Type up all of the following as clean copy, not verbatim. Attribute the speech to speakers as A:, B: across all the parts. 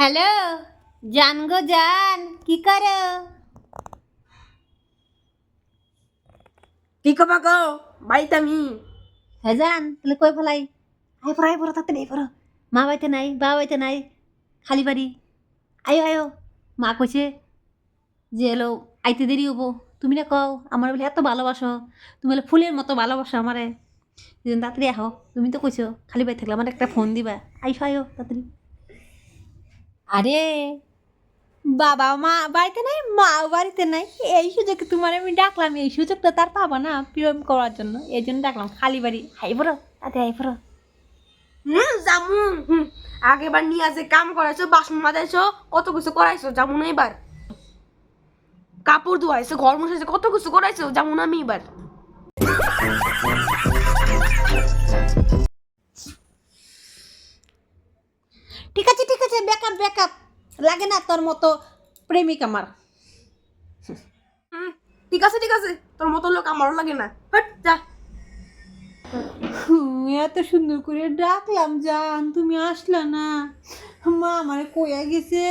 A: Hello, জান গো জান, কি করো?
B: কি কবা গো বাড়িতে আমি
A: হ্যাঁ জান, তাহলে কই ফেলাই? আই পড়ো তাড়াতাড়ি আই পড়ো। মা বাড়িতে নাই, বাবা বাড়িতে নাই, খালি বাড়ি। আয়ো আয়ো, মা কইছে যে এলো আইতে দেরি হবো। তুমি না কও আমার বলে এত ভালোবাসো, তুমি বলে ফুলের মতো ভালোবাসো আমারে, যেদিন তাড়াতাড়ি আহো। তুমি তো কইছো খালি বাড়ি থাকলে আমার একটা ফোন দিবা। আইসো আয়ো তাড়াতাড়ি। আরে বাবা মা বাড়িতে নাই, মাও বাড়িতে নাই, এই সুযোগে তোমার আমি ডাকলাম। এই সুযোগটা তার পাবা না প্রেম করার জন্য, এই জন্য ডাকলাম। খালি বাড়ি হাই পড়ো, তাতে হাই পড়ো।
B: জামু আগেবার নিয়ে আসে কাম করাইছো, বাসন মাজাইছো, কত কিছু করাইছো, যাবো না এবার। কাপড় ধোয়াইছো, ঘর মুছাইছো, কত কিছু করাইছো, যাবো না আমি এবার।
A: ঠিক আছে ঠিক আছে, ব্যাকআপ ব্যাকআপ, লাগে না তোর মতো প্রেমিক আমার।
B: ঠিক আছে ঠিক আছে, তোর মতো লোক আমারও লাগে না, হট যা।
A: এত সুন্দর করে ডাকলাম জান, তুমি আসলা না। মা আমারে কইয়া গেছে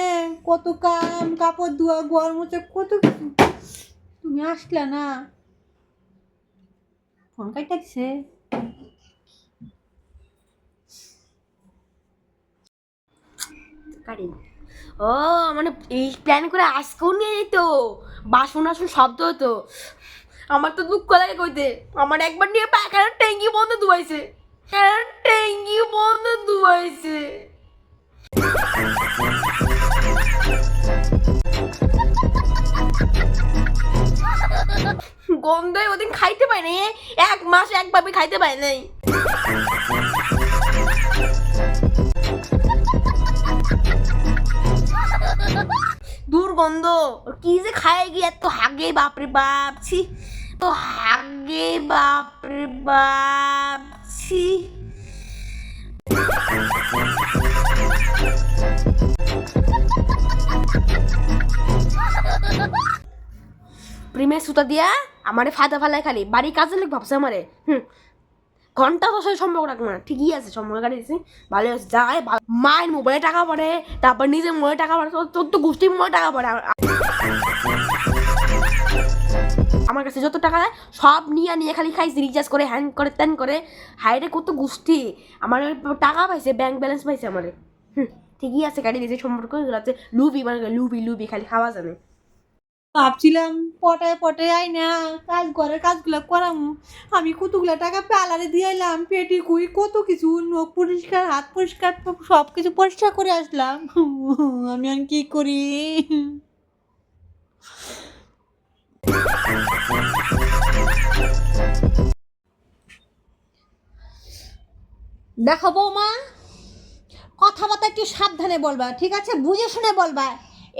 A: কত কাম, কাপড় ধোয়া, ঘর মোছা, কত কিছু, তুমি আসলা না। ফোন কাইটা দিছে।
B: ও মানে এই প্ল্যান করে আজকেও নিয়ে যেত, বাসন আসন শব্দ হতো। আমার তো দুঃখ লাগে কইতে, আমার একবার নিয়ে পায়খানার ট্যাঙ্কি বন্ধ ধুয়াইছে, ট্যাঙ্কি বন্ধ ধুয়াইছে। গন্ধে ওদিন খাইতে পাই নাই, এক মাস একভাবে খাইতে পাই নাই। দুর্গন্ধ, কি যে খায় গিয়ে এত হাগে, বাপরে বাপ, ছি, তো হাগে, বাপরে বাপ, ছি। প্রেমের সুতা দিয়া আমারে ফাঁদা ফালাই খালি বাড়ি কাজে লোক ভাবছে আমারে। ঘন্টা দশের সম্পর্ক রাখবো না, ঠিকই আছে, সম্পর্ক কাটি দিছি, ভালো আছে। যায় মায়ের মোবাইলে টাকা পড়ে, তারপর নিজের মোবাইলে টাকা পড়ে, তোর তো গোষ্ঠীর মোবাইলে টাকা পড়ে। আমার কাছে যত টাকা দেয় সব নিয়ে নিয়ে খালি খাইছি, রিচার্জ করে, হ্যান করে, ত্যান করে। হাইরে কত গোষ্ঠী, আমার টাকা পাইছে, ব্যাংক ব্যালেন্স পাইছে আমারে। ঠিকই আছে, কাটি দিয়েছে সম্পর্ক, আছে লুবি, মানে লুবি লুবি খালি খাওয়া জানে।
A: ভাবছিলাম পটায় পটায় আই না কাজ, ঘরের কাজগুলো করাম। আমি কতগুলো টাকা প্যালারে দিয়ে এলাম, পেটি কুই, কত কিছু, নখ পরিষ্কার, হাত পরিষ্কার, সব কিছু পরিষ্কার করে আসলাম। আমি আর কি করি? দেখো বৌমা, কথাবার্তা একটু সাবধানে বলবা, ঠিক আছে? বুঝে শুনে বলবা।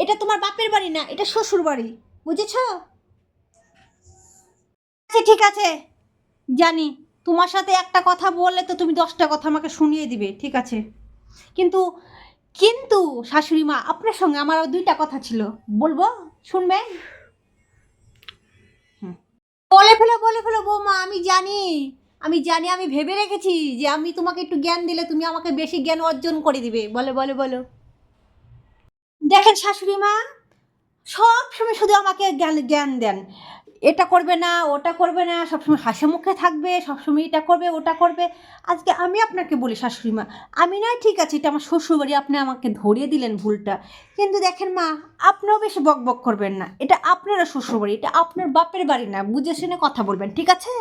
A: এটা তোমার বাপের বাড়ি না, এটা শ্বশুর বাড়ি, বুঝেছো? আচ্ছা ঠিক আছে, জানি তোমার সাথে একটা কথা বললে তো তুমি 10টা কথা আমাকে শুনিয়ে দিবে, ঠিক আছে? কিন্তু কিন্তু শাশুড়ি মা, আপনার সঙ্গে আমার 2টা কথা ছিল, বলবো, শুনবেন? বলে ফেলো বৌমা, আমি জানি, আমি ভেবে রেখেছি যে আমি তোমাকে একটু জ্ঞান দিলে তুমি আমাকে বেশি জ্ঞান অর্জন করে দিবে। বলো। দেখেন শাশুড়ি মা, সব সময় শুধু আমাকে জ্ঞান দেন, এটা করবে না, ওটা করবে না, সবসময় হাসি মুখে থাকবে, সবসময় এটা করবে, ওটা করবে। আজকে আমি আপনাকে বলি শাশুড়ি মা, আমি নয় ঠিক আছে, এটা আমার শ্বশুরবাড়ি, আপনি আমাকে ধরিয়ে দিলেন ভুলটা, কিন্তু দেখেন মা, আপনিও বেশি বক বক করবেন না, এটা আপনারও শ্বশুরবাড়ি, এটা আপনার বাপের বাড়ি না, বুঝে শুনে কথা বলবেন, ঠিক আছে?